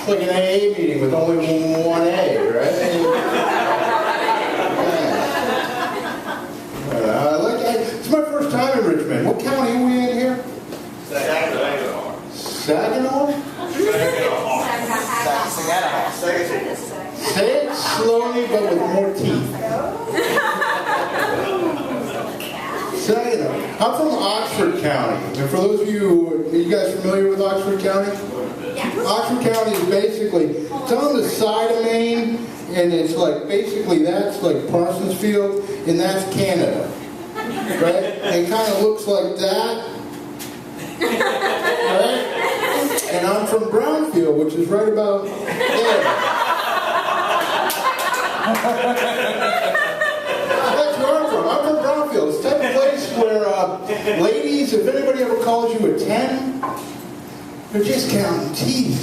like an AA meeting with only one A, right? It's my first time in Richmond. What county are we in here? Saginaw. Saginaw? Saginaw. Say it slowly, but with more teeth. Saginaw. I'm from Oxford County. And for those of you, are you guys familiar with Oxford County? Oxford County is basically, it's on the side of Maine, and it's like, basically that's like Parsonsfield, and that's Canada. Right? It kind of looks like that. Right? And I'm from Brownfield, which is right about there. That's where I'm from. I'm from Brownfield. It's the type of place where, ladies, if anybody ever calls you a 10, they're just counting teeth.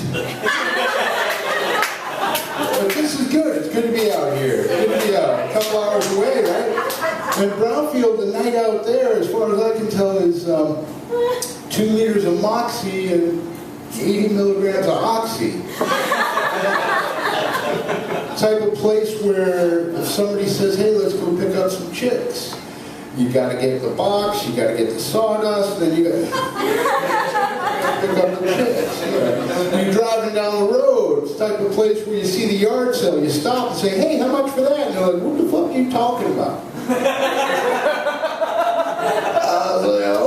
But this is good. It's good to be out here. It's good to be out. A couple hours away, right? And Brownfield, the night out there, as far as I can tell, is 2 liters of Moxie and 80 milligrams of Oxy. Type of place where if somebody says, hey, let's go pick up some chicks. You got to get the box, you got to get the sawdust, then you got to pick up the chicks. You're driving down the road. It's the type of place where you see the yard sale. You stop and say, hey, how much for that? And they're like, what the fuck are you talking about? I was like, oh,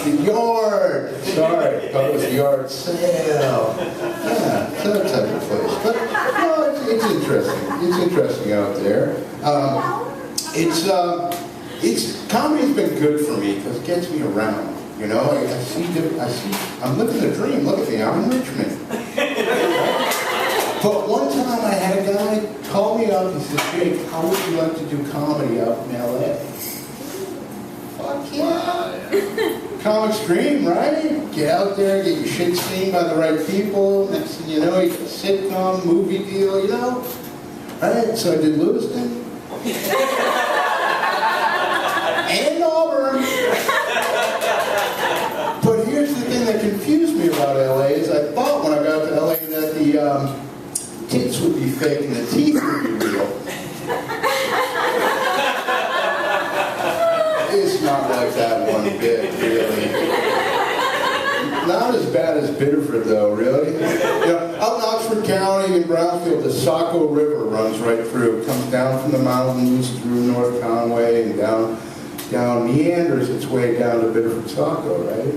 the yard. Sorry, I thought it was the yard sale. Yeah, that type of place. But no, it's interesting. It's interesting out there. Comedy's been good for me because it gets me around. You know, I'm living the dream. Look at me, I'm in Richmond. But one time I had a guy call me up and said, Jake, how would you like to do comedy out in LA? Fuck yeah. Comic's dream, right? Get out there, get your shit seen by the right people. Next thing you know, you get a sitcom, movie deal, you know? Right? So I did Lewiston. And Auburn. But here's the thing that confused me about LA is I thought when I got to LA that the tits would be fake and the teeth would be real. It's not like that one bit, really. Not as bad as Biddeford, though, really. You know, out in Oxford County in Brownfield, the Saco River runs right through. It comes down from the mountains through North Conway and down meanders its way down to Biddeford Saco, right?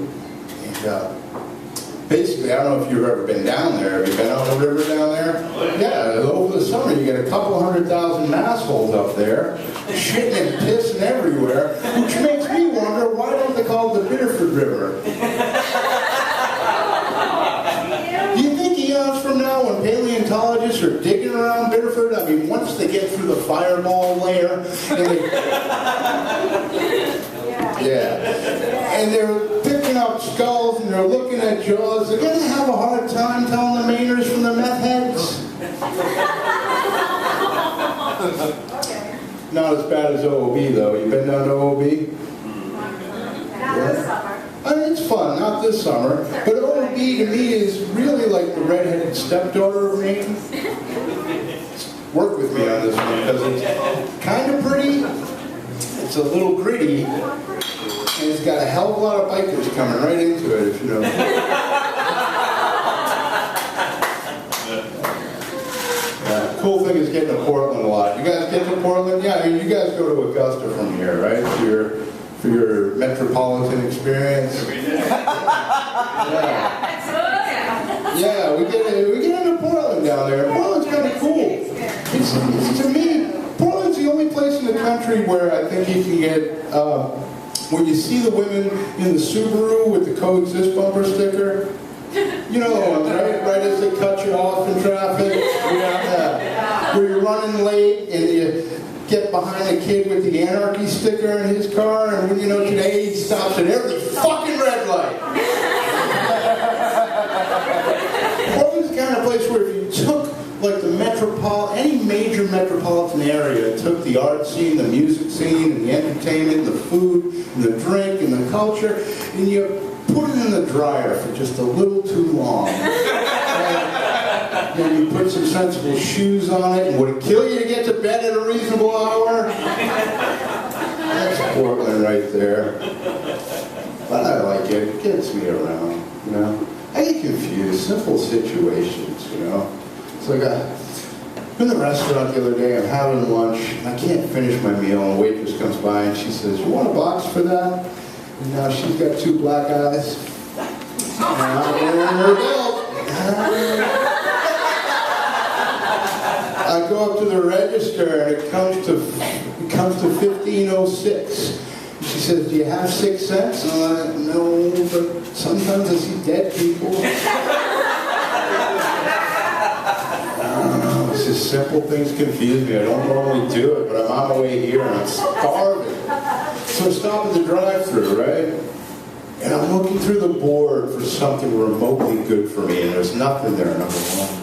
And basically, I don't know if you've ever been down there. Have you been on the river down there? Yeah, over the summer you get a couple 100,000 massholes up there, shitting and pissing everywhere, which makes me wonder, why don't they call it the Biddeford River? Do you think eons from now, when paleontologists are digging around Biddeford, I mean, once they get through the fireball layer, and they're picking up skulls and they're looking at jaws, they're going to have a hard time telling the Mainers from the meth heads? Not as bad as OOB, though. You been down to OOB? Not this summer. I mean, it's fun, not this summer. But OOB to me is really like the redheaded stepdaughter of Maine. Work with me on this one because it's kind of pretty, it's a little gritty, and it's got a hell of a lot of bikers coming right into it, if you know. Cool thing is getting to Portland a lot. You guys get to Portland? Yeah, I mean, you guys go to Augusta from here, right? For your metropolitan experience. Yeah, we get into Portland down there. Portland's kind of cool. It's to me, Portland's the only place in the country where I think you can get when you see the women in the Subaru with the coexist bumper sticker. You know the ones, right? Right as they cut you off in traffic. Where you're running late and you get behind a kid with the anarchy sticker in his car, and you know, today he stops at every fucking red light. Portland's the kind of place where if you took like the any major metropolitan area, took the art scene, the music scene, and the entertainment, and the food, and the drink, and the culture, and you put it in the dryer for just a little too long. And then you put some sensible shoes on it, and would it kill you to get to bed at a reasonable hour? That's Portland right there. But I like it. It gets me around, you know. I get confused. Simple situations, you know. It's like I'm in the restaurant the other day, I'm having lunch, and I can't finish my meal, and a waitress comes by and she says, "You want a box for that?" And now she's got 2 black eyes. And I'm wearing her belt. I go up to the register and it comes to 1506. She says, "Do you have 6 cents?" And I'm like, "No, but sometimes I see dead people." It's just simple things confuse me. I don't normally do it, but I'm on my way here and I'm starving. So I stop at the drive-thru, right? And I'm looking through the board for something remotely good for me, and there's nothing there. Number one.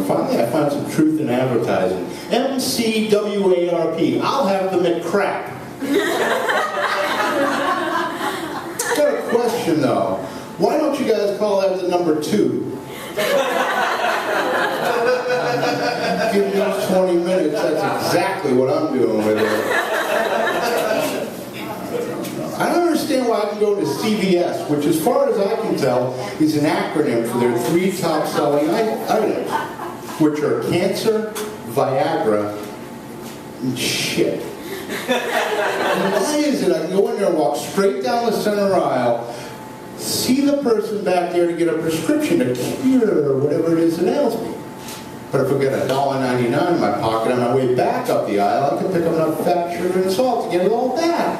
Finally, I found some truth in advertising. MCWARP. I'll have the McCrap. Got a question though. Why don't you guys call that the number 2? Give me 20 minutes. That's exactly what I'm doing with it. I don't understand why I can go to CVS, which as far as I can tell is an acronym for their 3 top selling items, which are cancer, Viagra, and shit. And why is it I can go in there and walk straight down the center aisle, see the person back there to get a prescription to cure or whatever it is that ails me. But if I get $1.99 in my pocket on my way back up the aisle, I can pick up enough fat, sugar, and salt to get it all back.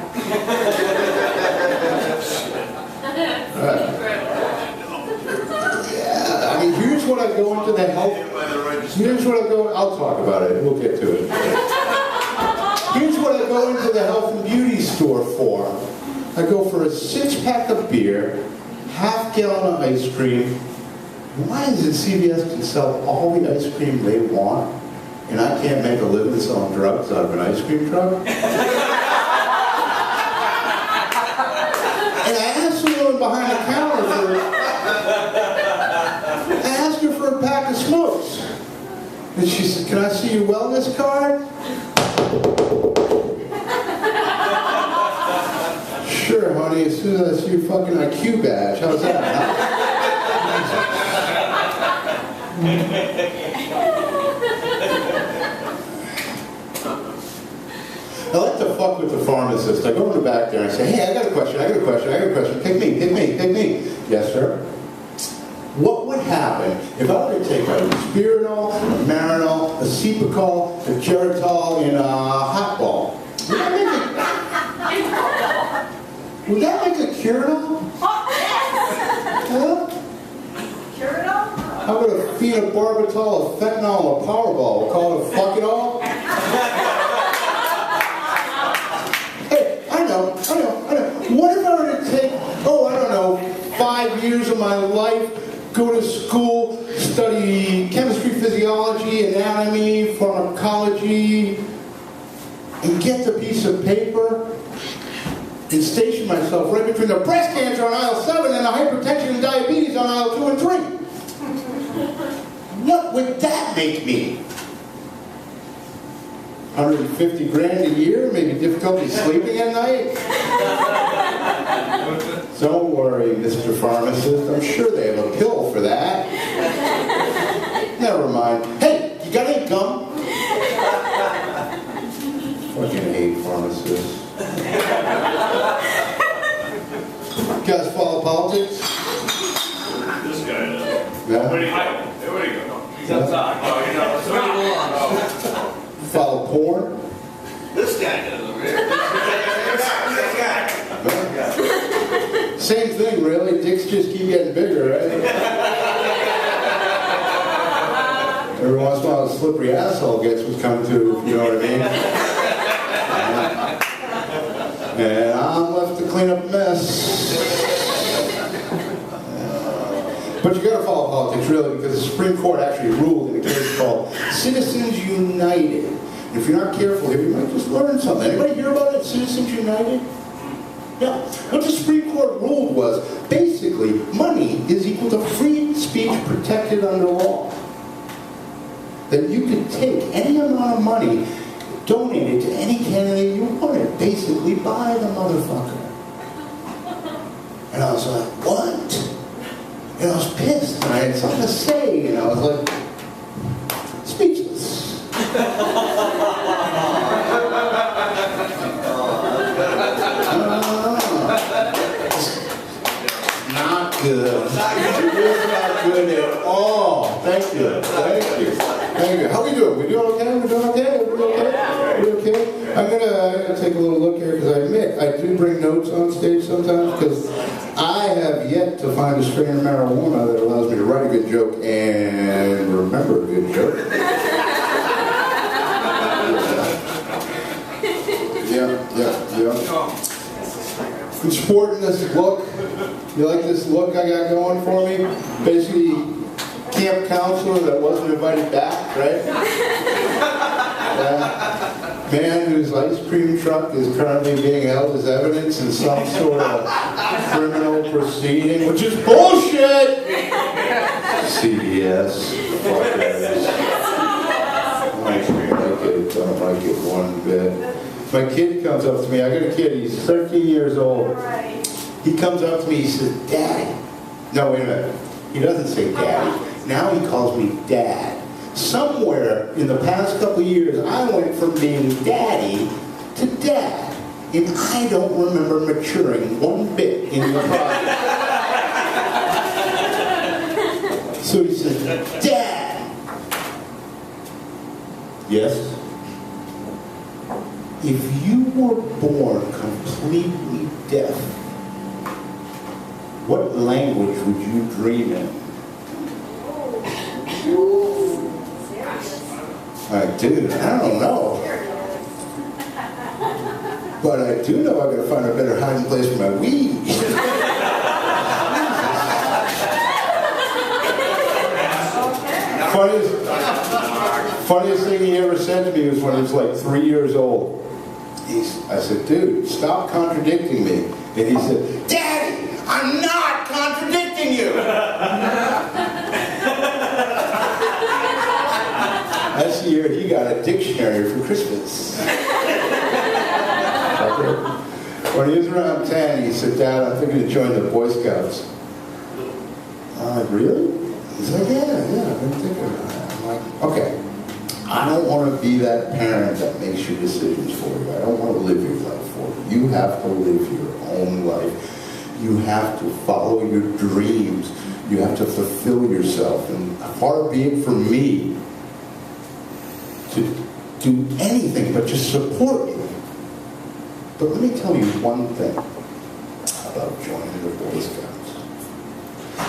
Yeah, I mean, here's what I go into the health. Here's what I go. I'll talk about it. We'll get to it. Here's what I go into the health and beauty store for. I go for a 6-pack of beer, half-gallon of ice cream. Why is it CVS can sell all the ice cream they want, and I can't make a living selling drugs out of an ice cream truck? And I asked the woman behind the counter I asked her for a pack of smokes. And she said, "Can I see your wellness card?" "Sure, honey, as soon as I see your fucking IQ badge. How's that, huh?" I like to fuck with the pharmacist. I go in the back there and I say, "Hey, I got a question. Pick me. "Yes, sir." "What would happen if I were to take a Spirinol, a Marinol, a Cepacol, a Geritol, and a hot ball? Would that make a Curinol? Huh? Curinol? How about a phenobarbital, a fentanyl, a Powerball? We'll call it a fuck it all?" Hey, I know. What if I were to take, 5 years of my life, go to school, study chemistry, physiology, anatomy, pharmacology, and get the piece of paper and station myself right between the breast cancer on aisle 7 and the hypertension and diabetes on aisle 2 and 3? What would that make me? 150 grand a year, maybe difficulty sleeping at night? Don't worry, Mr. Pharmacist. I'm sure they have a pill for that. Never mind. Hey, you got any gum? Fucking hate pharmacists. You guys follow politics? This guy does. Yeah? Where do you go? He's outside. Oh, you know. So where do you belong? Follow porn? This guy does over here. This guy. Same thing, really. Dicks just keep getting bigger, right? Every once in a while, a slippery asshole gets what's coming to, you know what I mean? And I'm left to clean up a mess. But you got to follow politics, really, because the Supreme Court actually ruled in a case called Citizens United. And if you're not careful here, you might just learn something. Anybody hear about it, Citizens United? Yeah. What the Supreme Court ruled was, basically, money is equal to free speech protected under law. That you could take any amount of money, donate it to any candidate you wanted, basically buy the motherfucker. And I was like, what? And I was pissed, and I had something to say, and I was like, speechless. Not good. It's not good at all. Thank you. Thank you. Thank you. How we doing? We doing okay? We doing okay? We okay? We okay? I'm gonna take a little look here because I admit I do bring notes on stage sometimes because I have yet to find a strain of marijuana that allows me to write a good joke and remember a good joke. Yeah. I'm sporting this look. You like this look I got going for me? Basically, camp counselor that wasn't invited back, right? Man whose ice cream truck is currently being held as evidence in some sort of criminal proceeding, which is bullshit! CBS, fuckers. I don't like it one bit. My kid comes up to me, I got a kid, he's 13 years old. He comes up to me, he says, Daddy. No, wait a minute. He doesn't say Daddy. Now he calls me Dad. Somewhere in the past couple of years, I went from being Daddy to Dad. And I don't remember maturing one bit in the process. So he says, Dad. Yes? If you were born completely deaf, what language would you dream in? Dude, I don't know. But I do know I gotta find a better hiding place for my weed. Funniest thing he ever said to me was when he was like 3 years old. I said, dude, stop contradicting me. And he said, Daddy, I'm not contradicting you. That's the year he got a dictionary for Christmas. When he was around 10, he said, Dad, I'm thinking of joining the Boy Scouts. I'm like, really? He's like, yeah, I've been thinking about that. I'm like, okay. I don't want to be that parent that makes your decisions for you. I don't want to live your life for you. You have to live your own life. You have to follow your dreams. You have to fulfill yourself. And far be it from me to do anything but just support you. But let me tell you one thing about joining the Boy Scouts.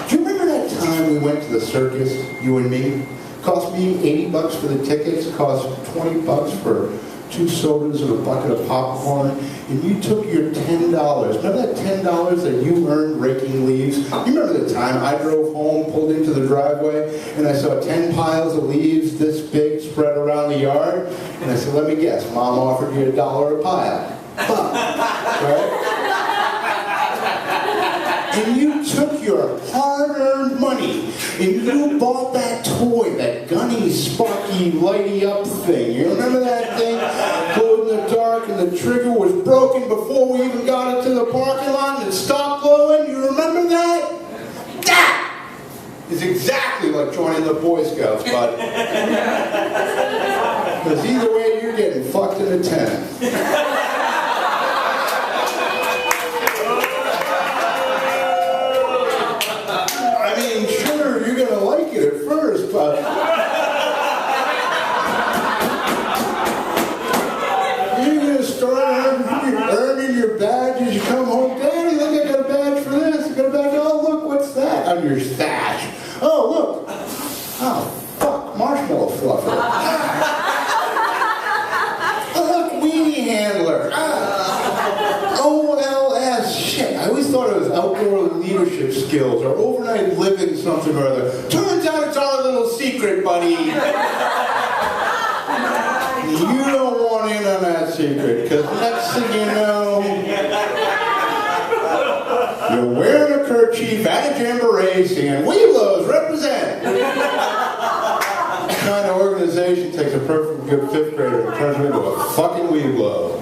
Do you remember that time we went to the circus, you and me? Cost me $80 for the tickets, cost $20 for 2 sodas and a bucket of popcorn, and you took your $10. Remember that $10 that you earned raking leaves? You remember the time I drove home, pulled into the driveway, and I saw 10 piles of leaves this big spread around the yard? And I said, let me guess, Mom offered you $1 a pile. Right? And you took your hard-earned money and you bought that toy, that gunny, sparky, lighty up thing. You remember that thing? Glowed in the dark and the trigger was broken before we even got it to the parking lot and it stopped glowing. You remember that? That is exactly like joining the Boy Scouts, bud. Because either way, you're getting fucked in a tent. At first, but you're going to start earning your badges. You come home, Daddy, look, I got a badge for this. I got a badge. Oh, look, what's that on your stash? Oh, look. Oh, fuck, marshmallow fluffer. Oh, look, weenie handler. OLS. Shit, I always thought it was outdoor leadership skills or overnight living something or other. Turns out it's our little secret, buddy. You don't want in on that secret, because next thing you know, they're wearing a kerchief at a jamboree singing, "Weeblos represent!" This kind of organization takes a perfectly good fifth grader and turns him into a fucking weeblo.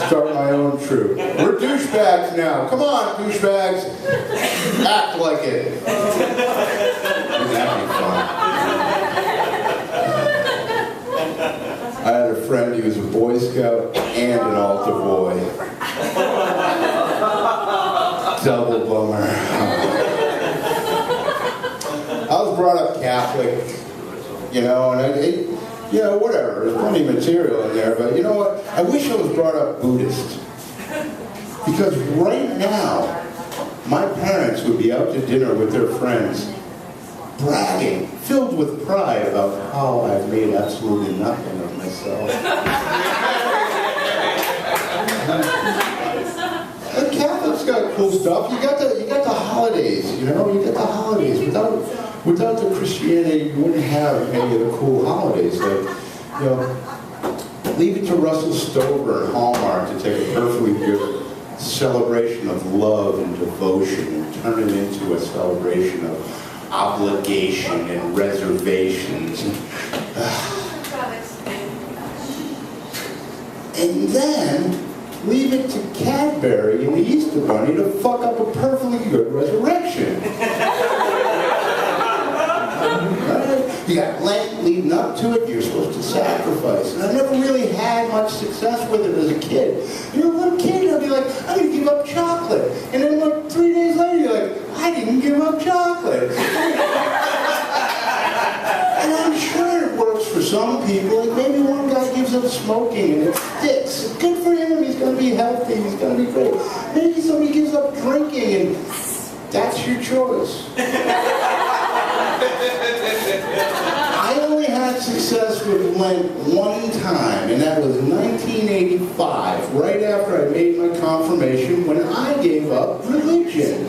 Start my own troop. We're douchebags now. Come on, douchebags. Act like it. Wouldn't that be fun? I had a friend, he was a Boy Scout and an altar boy. Double bummer. I was brought up Catholic, you know, and you know, whatever, there's plenty of material in there, but you know what? I wish I was brought up Buddhist. Because right now, my parents would be out to dinner with their friends, bragging, filled with pride about how I've made absolutely nothing of myself. The Catholics got cool stuff. You got the holidays, you know, you got the holidays. Without the Christianity, you wouldn't have any of the cool holidays. Like, you know, leave it to Russell Stover and Hallmark to take a perfectly good celebration of love and devotion and turn it into a celebration of obligation and reservations. And then leave it to Cadbury and the Easter Bunny to fuck up a perfectly good resurrection. You got Lent leading up to it, you're supposed to sacrifice. And I never really had much success with it as a kid. You're a little kid, I'd be like, I'm going to give up chocolate. And then like 3 days later, you're like, I didn't give up chocolate. And I'm sure it works for some people. Like maybe one guy gives up smoking and it sticks. Good for him, he's going to be healthy, he's going to be great. Maybe somebody gives up drinking and that's your choice. I only had success with Lent one time, and that was 1985, right after I made my confirmation, when I gave up religion.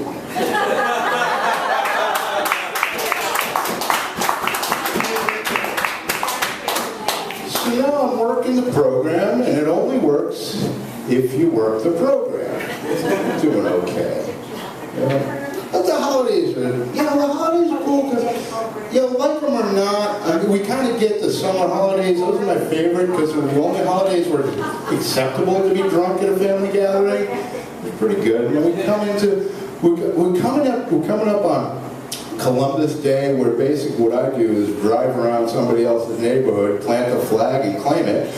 So now I'm working the program, and it only works if you work the program. Doing okay. But the holidays are, you know, the holidays are cool because, you know, like them or not, I mean, we kind of get the summer holidays. Those are my favorite because they're the only holidays where it's acceptable to be drunk at a family gathering. It's pretty good. And then we come into, we're coming up on Columbus Day, where basically what I do is drive around somebody else's neighborhood, plant a flag, and claim it,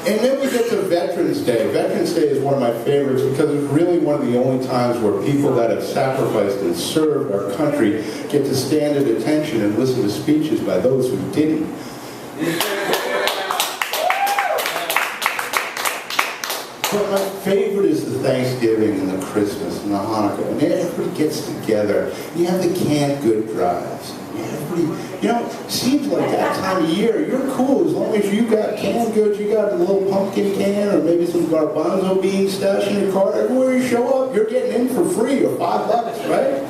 and then we get to Veterans Day. Veterans Day is one of my favorites because it's really one of the only times where people that have sacrificed and served our country get to stand at attention and listen to speeches by those who didn't. But my favorite is the Thanksgiving and the Christmas and the Hanukkah. And everybody gets together. You have the canned good drives. Everybody, you know, it seems like that time of year, you're cool as long as you got canned goods, you got a little pumpkin can or maybe some garbanzo beans stashed in your car. Everywhere you show up, you're getting in for free or $5, right?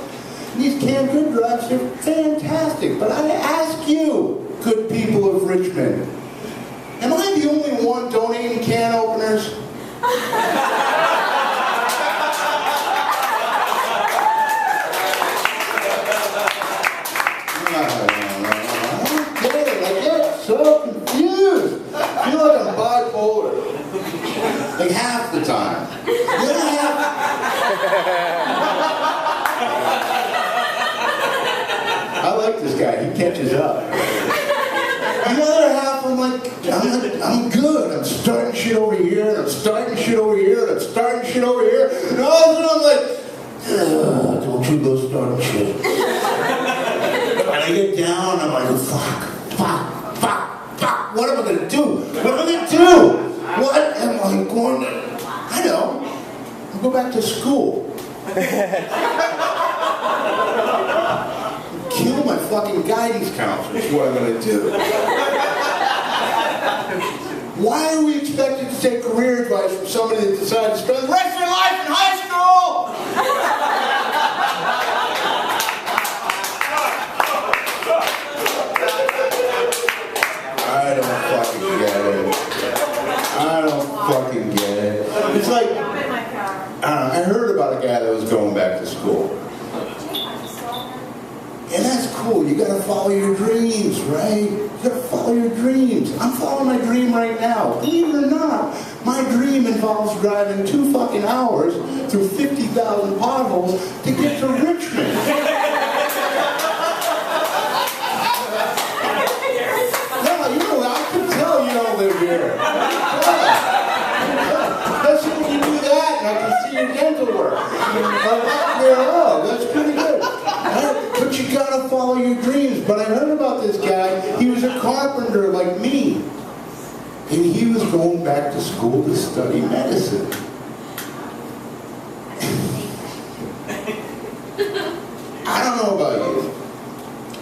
And these canned good drives are fantastic. But I ask you, good people of Richmond, am I the only one donating can openers? So confused. I feel like I'm bipolar. Like half the time. I like this guy. He catches up. The other half, I'm good. I'm starting shit over here, and I'm starting shit over here, and I'm starting shit over here. And all of a sudden I'm like, don't you go starting shit. And I get down, and I'm like, fuck. What am I going to do? What am I going to do? What am I going to... I know. I'll go back to school. Kill my fucking guidance counselor is what I'm going to do. Why are we expected to take career advice from somebody that decided to spend the rest of their life in high school? I don't fucking get it. I don't It's like, I'm in my car. I heard about a guy that was going back to school. And that's cool. You gotta follow your dreams, right? You gotta follow your dreams. I'm following my dream right now. Believe it or not, my dream involves driving 2 fucking hours through 50,000 potholes to get to Richmond. No, you know, I can tell you don't live here. Especially when you do that, and I can see your dental work. That's pretty good. But you gotta follow your dreams. But I heard about this guy. He was a carpenter like me. And he was going back to school to study medicine. I don't know about you,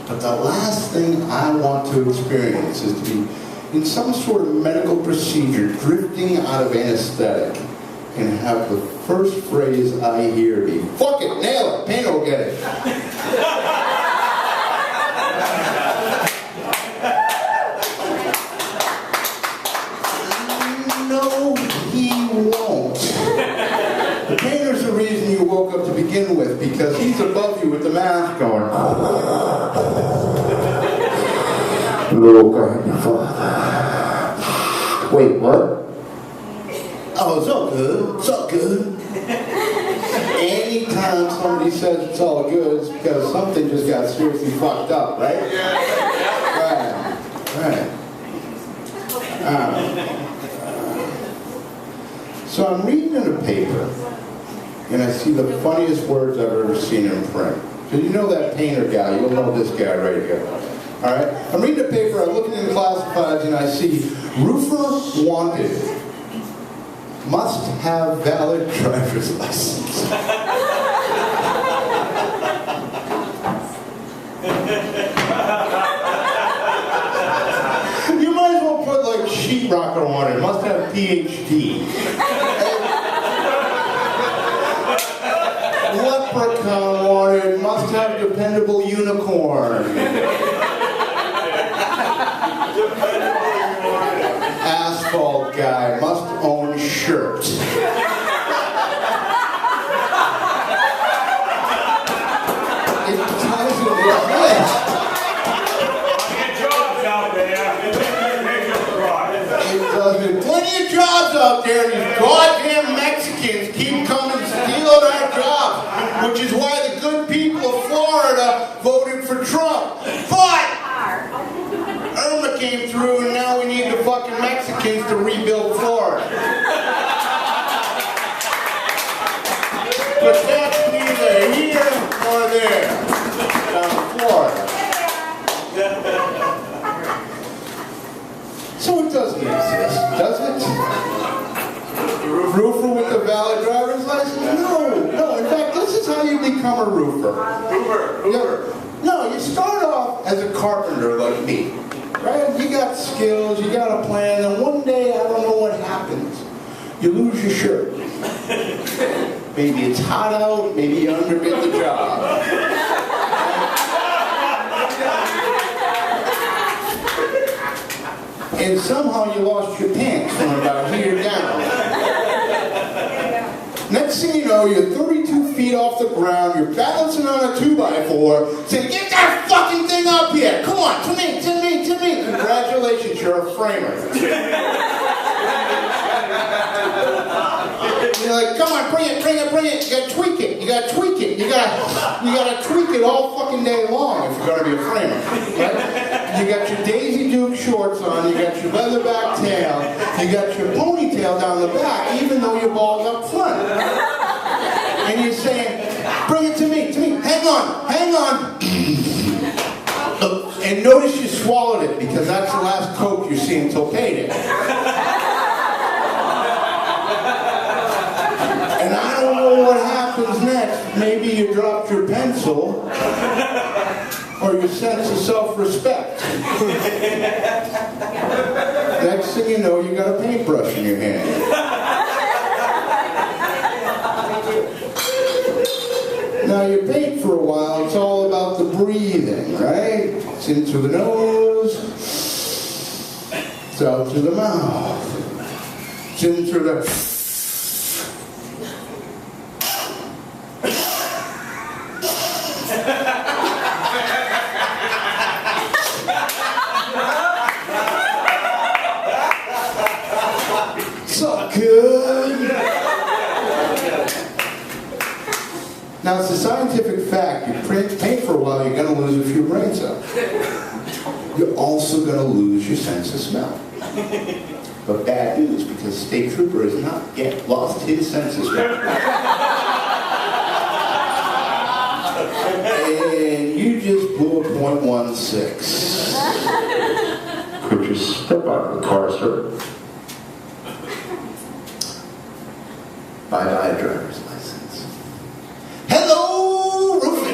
but the last thing I want to experience is to be in some sort of medical procedure, drifting out of anesthetic, and have the first phrase I hear be, "Fuck it, nail it, pain will get it." No, he won't. The painter's the reason you woke up to begin with, because he's above you with the mask going. Look at your father. Wait, what? Oh, it's all good. It's all good. Anytime somebody says it's all good, it's because something just got seriously fucked up, right? Right. So I'm reading in a paper, and I see the funniest words I've ever seen in print. So you know that painter guy, you'll know this guy right here. All right? I'm reading the paper, I'm looking in the classifieds, and I see roofer wanted. Must have valid driver's license. You might as well put like sheetrocker on it. Must have PhD. Leprechaun wanted. Must have dependable unicorn. Asphalt guy must own shirt. It doesn't exist. Get jobs out there. It doesn't. Plenty of jobs out there, and these goddamn Mexicans keep coming stealing our jobs, which is why the good people of Florida voted for Trump. But Irma came through, and now we need the fucking Mexicans to rebuild Florida. But that's neither here nor there. Down in Florida. So it doesn't exist, does it? Roofer with a valid driver's license? No. In fact, this is how you become a roofer. No, you start off as a carpenter like me. Right? You got skills, you got a plan, and one day, I don't know what happens. You lose your shirt. Maybe it's hot out, maybe you underbid the job. And somehow you lost your pants from about here down. Next thing you know, you're 32 feet off the ground, you're balancing on a 2x4, saying, "Get that fucking thing up here! Come on, to me! Congratulations, you're a framer." You're like, "Come on, bring it! You gotta tweak it. You gotta tweak it all fucking day long if you're gonna be a framer. Right? You got your Daisy Duke shorts on, you got your leatherback tail, you got your ponytail down the back, even though you're bald up front. And you're saying, "Bring it to me. Hang on. And notice you swallowed it, because that's the last Coke you see until payday. And I don't know what happens next. Maybe you dropped your pencil, or your sense of self-respect. Next thing you know, you got a paintbrush in your hand. Now you paint for a while, it's all about the breathing, right? It's in through the nose, it's out through the mouth, it's in through the... Now, it's a scientific fact. You paint for a while, you're going to lose a few brain cells. You're also going to lose your sense of smell. But bad news, because State Trooper has not yet lost his sense of smell. And you just blew a .16. Could you step out of the car, sir? Bye-bye driver's license. Hello, Rufus!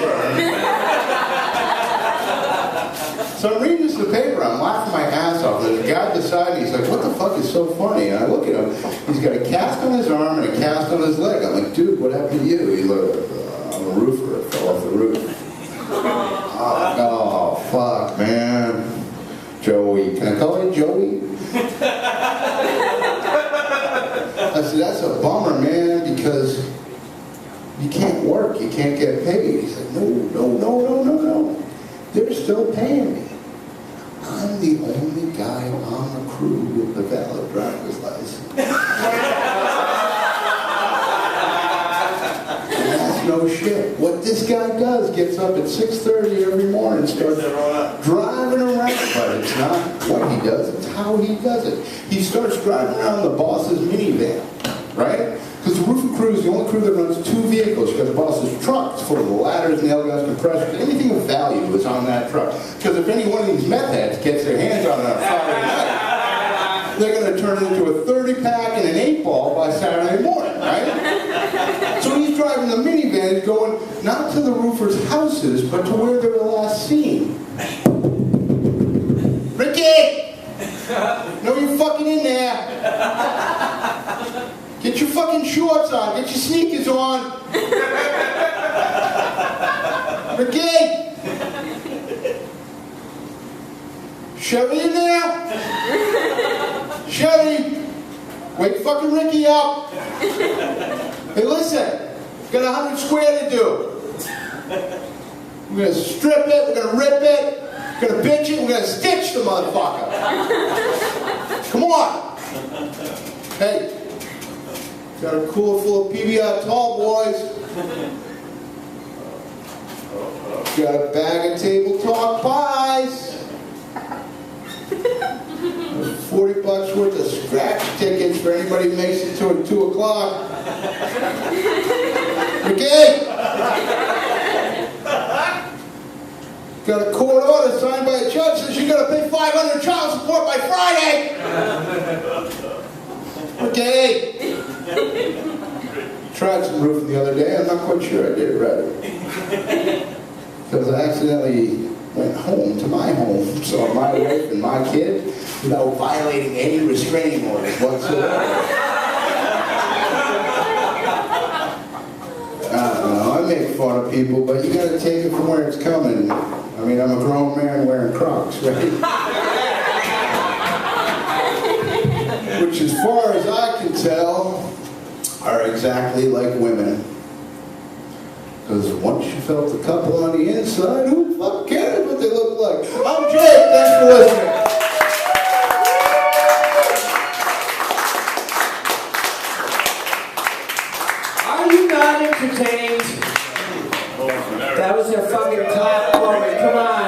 So I'm reading this in the paper, I'm laughing my ass off. There's a guy beside me, he's like, what the fuck is so funny? And I look at him, he's got a cast on his arm and a cast on his leg. I'm like, dude, what happened to you? He's like, I'm a roofer, I fell off the roof. Oh, fuck, man. Joey, can I call you Joey? I said, that's a bummer, man, because you can't work, you can't get paid. He said, no. They're still paying me. I'm the only guy on the crew with the valid driver's license. That's no shit. What this guy does, gets up at 6:30 every morning and starts driving around. But it's not what he does, it's how he does it. He starts driving around the boss's minivan, right? Because the roofing crew is the only crew that runs 2 vehicles. You've got the boss's truck, it's full of the ladders, nail guns, compressors, anything of value is on that truck. Because if any one of these meth heads gets their hands on it on Friday night, they're going to turn it into a 30-pack and an 8-ball by Saturday morning, right? So he's driving the minivan going not to the roofers' houses, but to where they were last seen. Ricky! No, you're fucking in there. Get your fucking shorts on. Get your sneakers on. Ricky! Chevy in there? Chevy! Wake fucking Ricky up. Hey, listen. Got 100 square to do. We're going to strip it. We're going to rip it. We're going to bitch it. We're going to stitch the motherfucker. Come on. Hey. Got a cooler full of PBR tall boys. Got a bag of table talk pies. $40 worth of scratch tickets for anybody who makes it to 2 o'clock. Okay? Got a court order signed by a judge that you got to pay $500 child support by Friday. Okay? Tried some roofing the other day. I'm not quite sure I did it right. Because I accidentally went home to my home, saw my wife and my kid, without violating any restraining orders whatsoever. I don't know, I make fun of people, but you gotta take it from where it's coming. I mean, I'm a grown man wearing Crocs, right? Which, as far as I can tell, are exactly like women. Because once you felt the couple on the inside, who the fuck cares what they look like? I'm Jake, thanks for listening. Are you not entertained? That was a fucking clap for me, come on.